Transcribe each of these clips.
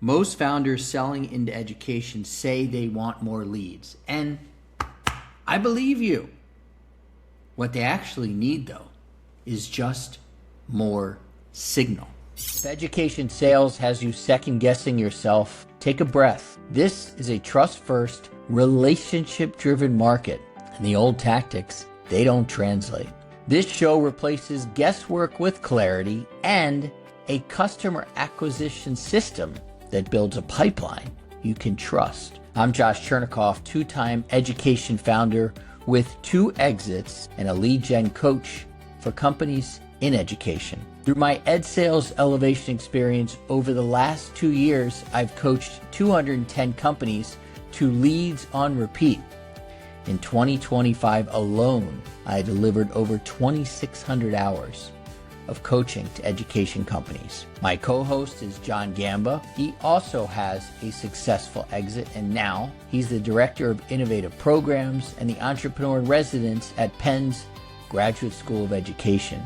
Most founders selling into education say they want more leads, and I believe you. What they actually need, though, is just more signal. If education sales has you second guessing yourself, take a breath. This is a trust first, relationship driven market, and the old tactics, they don't translate. This show replaces guesswork with clarity and a customer acquisition system that builds a pipeline you can trust. I'm Josh Chernikoff, two-time education founder with 2 exits and a lead gen coach for companies in education. Through my ed sales elevation experience over the last 2 years, I've coached 210 companies to leads on repeat. In 2025 alone, I delivered over 2,600 hours of coaching to education companies. My co-host is John Gamba. He also has a successful exit, and now he's the Director of Innovative Programs and the Entrepreneur in Residence at Penn's Graduate School of Education.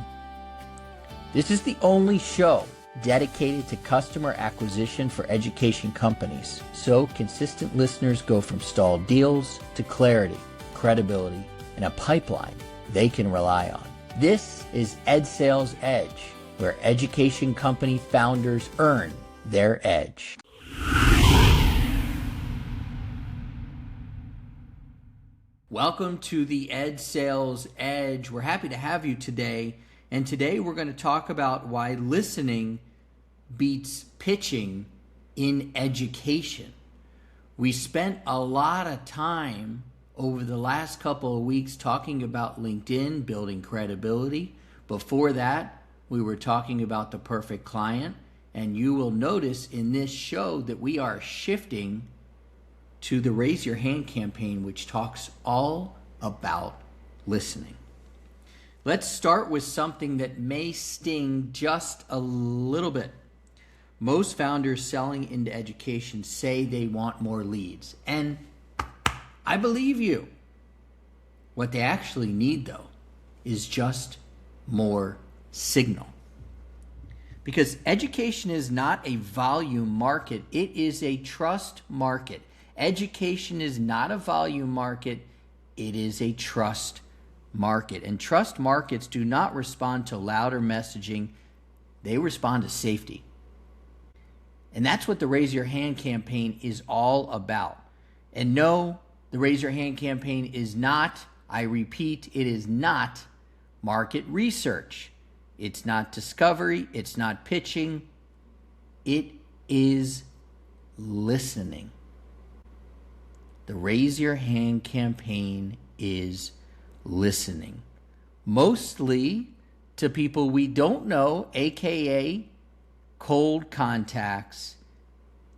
This is the only show dedicated to customer acquisition for education companies, so consistent listeners go from stalled deals to clarity, credibility, and a pipeline they can rely on. This is Ed Sales Edge, where education company founders earn their edge. Welcome to the Ed Sales Edge. We're happy to have you today. And today we're going to talk about why listening beats pitching in education. We spent a lot of time over the last couple of weeks talking about LinkedIn, building credibility. Before that, we were talking about the perfect client. And you will notice in this show that we are shifting to the Raise Your Hand campaign, which talks all about listening. Let's start with something that may sting just a little bit. Most founders selling into education say they want more leads, and I believe you. What they actually need, though, is just more signal. Because education is not a volume market, it is a trust market. Education is not a volume market, it is a trust market. And trust markets do not respond to louder messaging, they respond to safety. And that's what the Raise Your Hand campaign is all about. And no, the Raise Your Hand campaign is not, I repeat, it is not market research. It's not discovery. It's not pitching. It is listening. The Raise Your Hand campaign is listening. Mostly to people we don't know, aka cold contacts.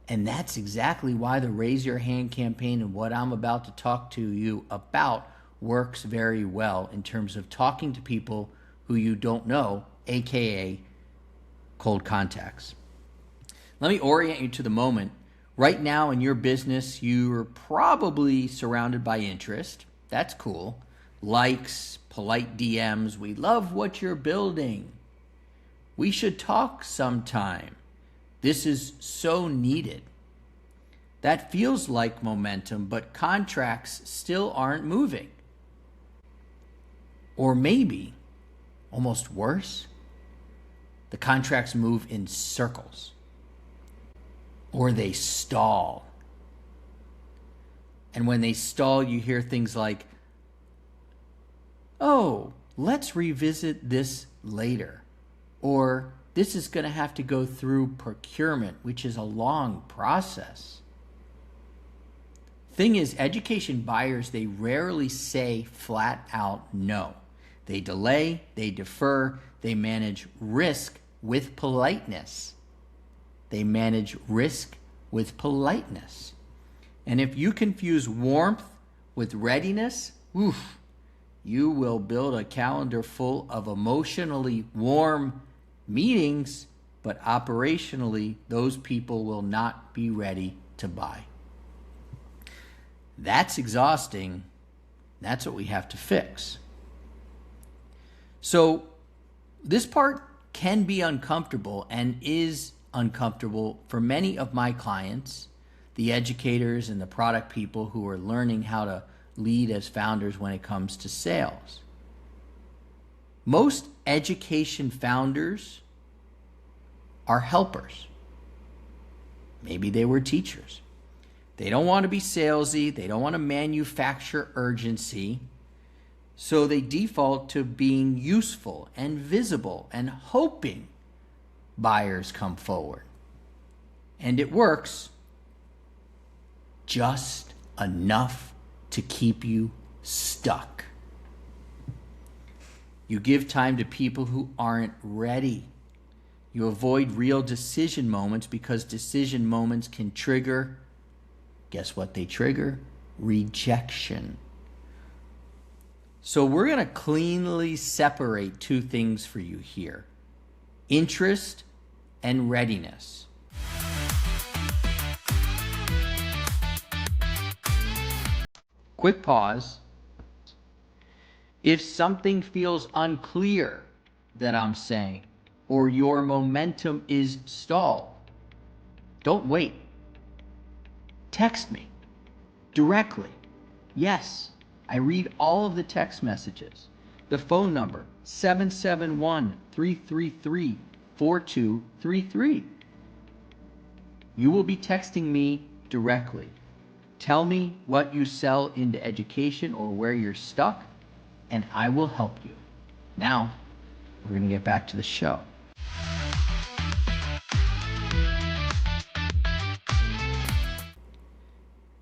And that's exactly why the Raise Your Hand campaign and what I'm about to talk to you about works very well in terms of talking to people who you don't know, aka cold contacts. Let me orient you to the moment. Right now in your business, you're probably surrounded by interest. That's cool. Likes, polite DMs. We love what you're building. We should talk sometime. This is so needed. That feels like momentum, but contracts still aren't moving. Or maybe, almost worse, the contracts move in circles. Or they stall. And when they stall, you hear things like, oh, let's revisit this later. Or this is going to have to go through procurement, which is a long process. Thing is, education buyers, they rarely say flat out no. They delay, they defer, they manage risk with politeness. They manage risk with politeness. And if you confuse warmth with readiness, you will build a calendar full of emotionally warm meetings, but operationally, those people will not be ready to buy. That's exhausting. That's what we have to fix. So this part can be uncomfortable and is uncomfortable for many of my clients, the educators and the product people who are learning how to lead as founders when it comes to sales. Most education founders are helpers. Maybe they were teachers. They don't want to be salesy. They don't want to manufacture urgency. So they default to being useful and visible and hoping buyers come forward. And it works just enough to keep you stuck. You give time to people who aren't ready. You avoid real decision moments because decision moments can trigger, guess what they trigger? Rejection. So we're going to cleanly separate two things for you here: interest and readiness. Quick pause. If something feels unclear that I'm saying, or your momentum is stalled, don't wait. Text me directly. Yes, I read all of the text messages. The phone number, 771-333-4233. You will be texting me directly. Tell me what you sell into education or where you're stuck, and I will help you. Now, we're going to get back to the show.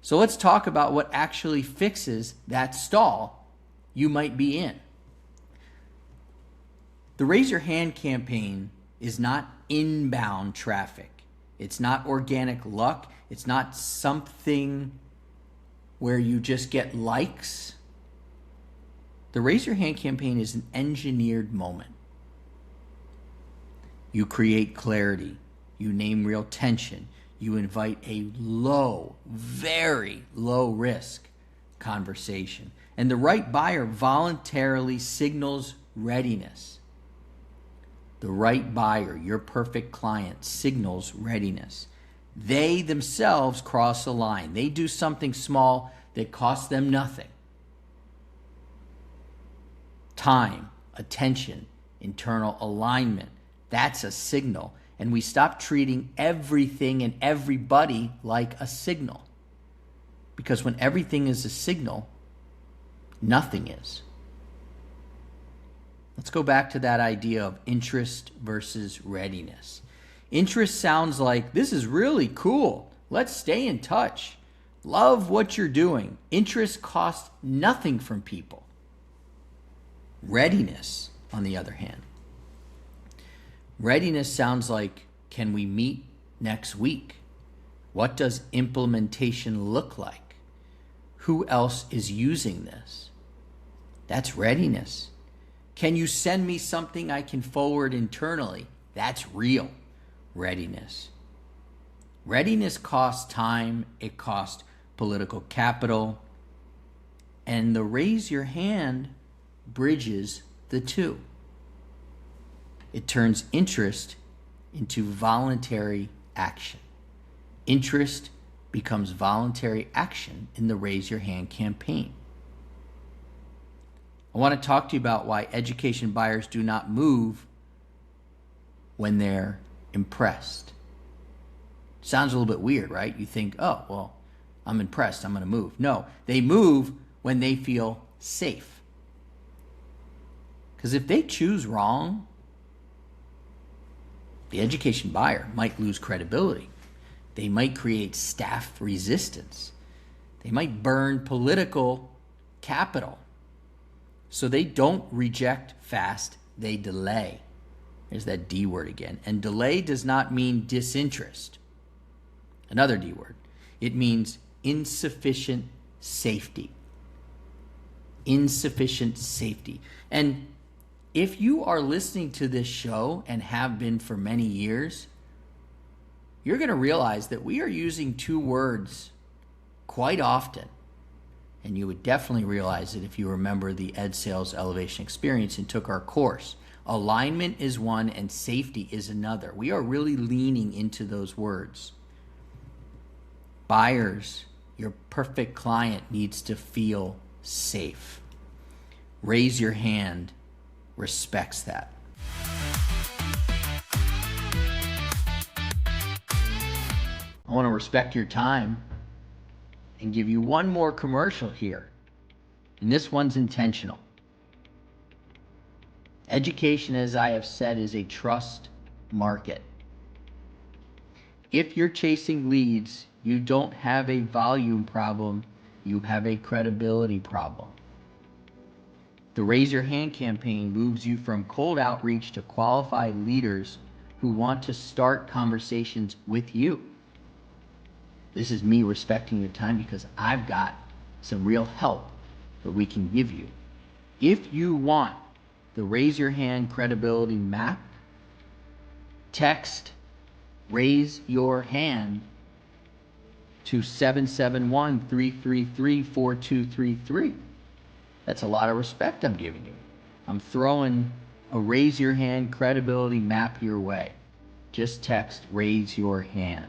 So let's talk about what actually fixes that stall you might be in. The Raise Your Hand campaign is not inbound traffic. It's not organic luck. It's not something where you just get likes. The Raise Your Hand campaign is an engineered moment. You create clarity. You name real tension. You invite a low, very low risk conversation. And the right buyer voluntarily signals readiness. The right buyer, your perfect client, signals readiness. They themselves cross a line. They do something small that costs them nothing. Time, attention, internal alignment. That's a signal. And we stop treating everything and everybody like a signal. Because when everything is a signal, nothing is. Let's go back to that idea of interest versus readiness. Interest sounds like, this is really cool. Let's stay in touch. Love what you're doing. Interest costs nothing from people. Readiness, on the other hand. Readiness sounds like, can we meet next week? What does implementation look like? Who else is using this? That's readiness. Can you send me something I can forward internally? That's real readiness. Readiness costs time, it costs political capital, and the Raise Your Hand bridges the two. It turns interest into voluntary action. Interest becomes voluntary action in the Raise Your Hand campaign. I want to talk to you about why education buyers do not move when they're impressed. Sounds a little bit weird, right? You think, oh, well, I'm impressed, I'm going to move. No, they move when they feel safe. Because if they choose wrong, the education buyer might lose credibility. They might create staff resistance. They might burn political capital. So they don't reject fast, they delay. There's that D word again. And delay does not mean disinterest. Another D word. It means insufficient safety. Insufficient safety. And if you are listening to this show and have been for many years, you're going to realize that we are using two words quite often. And you would definitely realize it if you remember the Ed Sales Elevation Experience and took our course Alignment is one and safety is another. We are really leaning into those words. Buyers, your perfect client needs to feel safe. Raise your hand respects that. I want to respect your time and give you one more commercial here. And this one's intentional. Education, as I have said, is a trust market. If you're chasing leads, you don't have a volume problem, you have a credibility problem. The Raise Your Hand campaign moves you from cold outreach to qualified leaders who want to start conversations with you. This is me respecting your time because I've got some real help that we can give you. If you want the Raise Your Hand credibility map, text Raise Your Hand to 771-333-4233. That's a lot of respect I'm giving you. I'm throwing a Raise Your Hand credibility map your way. Just text Raise Your Hand.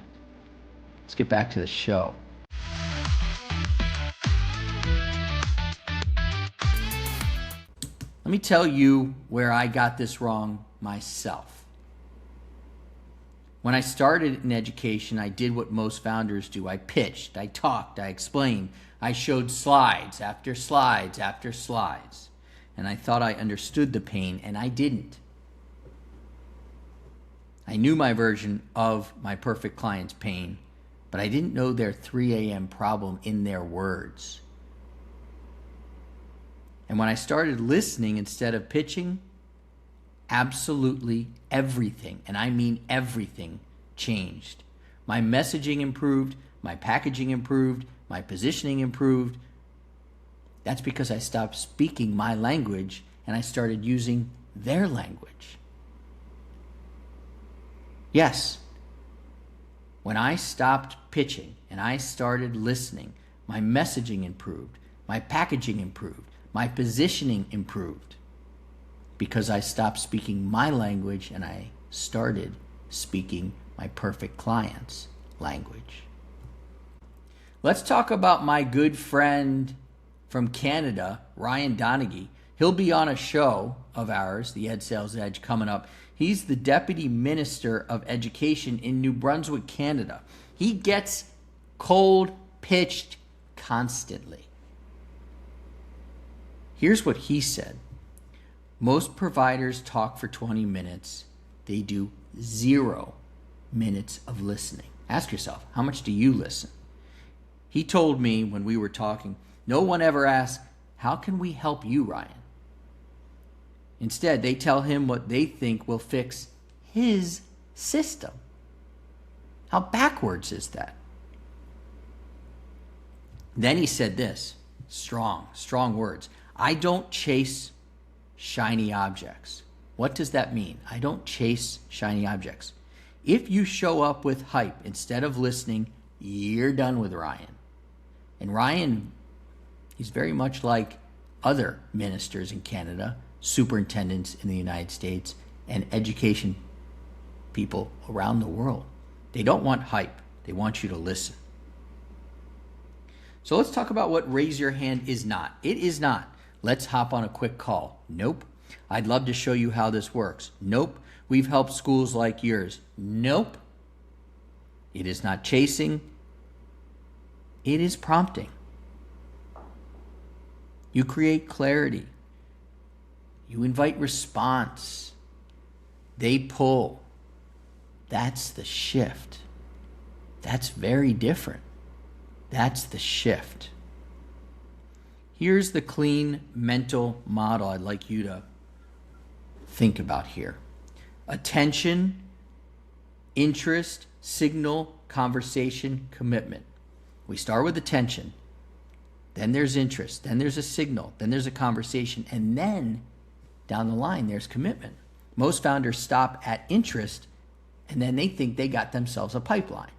Let's get back to the show. Let me tell you where I got this wrong myself. When I started in education, I did what most founders do. I pitched, I talked, I explained, I showed slides after slides after slides. And I thought I understood the pain, and I didn't. I knew my version of my perfect client's pain, but I didn't know their 3 a.m. problem in their words. And when I started listening instead of pitching, absolutely everything, and I mean everything, changed. My messaging improved, my packaging improved, my positioning improved. That's because I stopped speaking my language and I started using their language. Yes, when I stopped pitching and I started listening, my messaging improved, my packaging improved, my positioning improved, because I stopped speaking my language and I started speaking my perfect client's language. Let's talk about my good friend from Canada, Ryan Donaghy. He'll be on a show of ours, the Ed Sales Edge, coming up. He's the Deputy Minister of Education in New Brunswick, Canada. He gets cold pitched constantly. Here's what he said. Most providers talk for 20 minutes. They do 0 minutes of listening. Ask yourself, how much do you listen? He told me when we were talking, no one ever asks, how can we help you, Ryan? Instead, they tell him what they think will fix his system. How backwards is that? Then he said this, strong words. I don't chase shiny objects. What does that mean? I don't chase shiny objects. If you show up with hype instead of listening, you're done with Ryan. And Ryan, he's very much like other ministers in Canada, superintendents in the United States, and education people around the world. They don't want hype. They want you to listen. So let's talk about what Raise Your Hand is not. It is not, let's hop on a quick call. Nope. I'd love to show you how this works. Nope. We've helped schools like yours. Nope. It is not chasing. It is prompting. You create clarity. You invite response. They pull. That's the shift. That's very different. That's the shift. Here's the clean mental model I'd like you to think about here. Attention, interest, signal, conversation, commitment. We start with attention. Then there's interest. Then there's a signal. Then there's a conversation. And then down the line, there's commitment. Most founders stop at interest and then they think they got themselves a pipeline.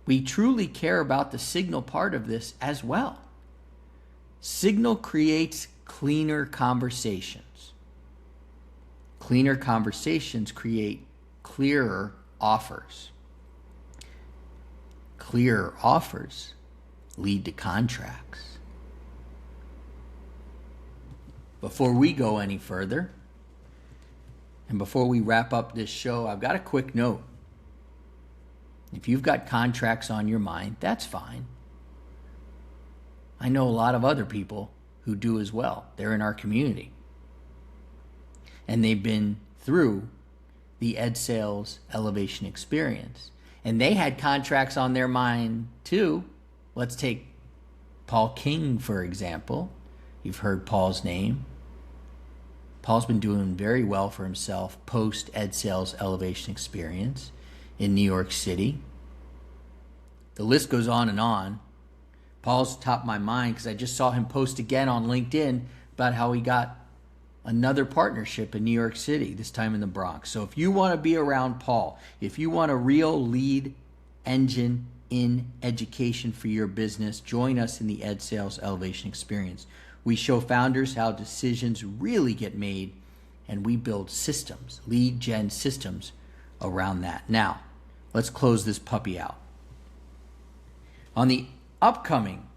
We truly care about the signal part of this as well. Signal creates cleaner conversations. Cleaner conversations create clearer offers. Clearer offers lead to contracts. Before we go any further, and before we wrap up this show, I've got a quick note. If you've got contracts on your mind, that's fine. I know a lot of other people who do as well. They're in our community. And they've been through the Ed Sales Elevation Experience. And they had contracts on their mind too. Let's take Paul King, for example. You've heard Paul's name. Paul's been doing very well for himself post Ed Sales Elevation Experience in New York City. The list goes on and on. Paul's top of my mind because I just saw him post again on LinkedIn about how he got another partnership in New York City, this time in the Bronx. So if you want to be around Paul, if you want a real lead engine in education for your business, join us in the Ed Sales Elevation Experience. We show founders how decisions really get made, and we build systems, lead gen systems around that. Now, let's close this puppy out. On the upcoming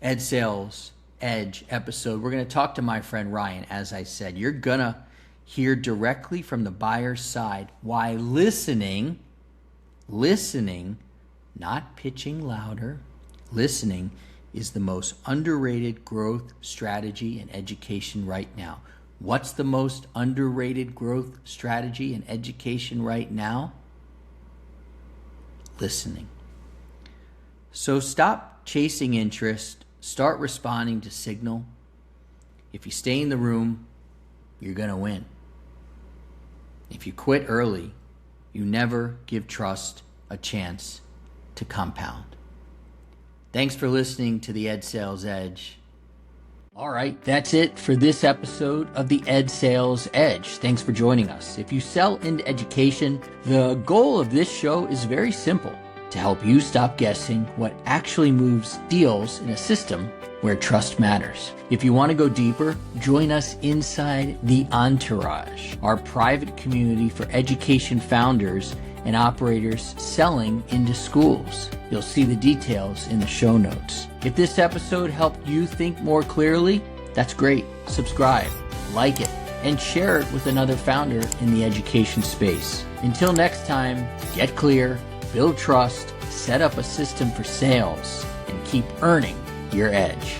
Ed Sales Edge episode, we're going to talk to my friend Ryan. As I said, you're going to hear directly from the buyer's side why listening, not pitching louder, listening is the most underrated growth strategy in education right now. What's the most underrated growth strategy in education right now? Listening. So stop chasing interest, start responding to signal. If you stay in the room, you're going to win. If you quit early, you never give trust a chance to compound. Thanks for listening to the Ed Sales Edge. All right, that's it for this episode of the Ed Sales Edge. Thanks for joining us. If you sell into education, the goal of this show is very simple: to help you stop guessing what actually moves deals in a system where trust matters. If you want to go deeper, join us inside the Entourage, our private community for education founders and operators selling into schools. You'll see the details in the show notes. If this episode helped you think more clearly, that's great. Subscribe, like it, and share it with another founder in the education space. Until next time, get clear, build trust, set up a system for sales, and keep earning your edge.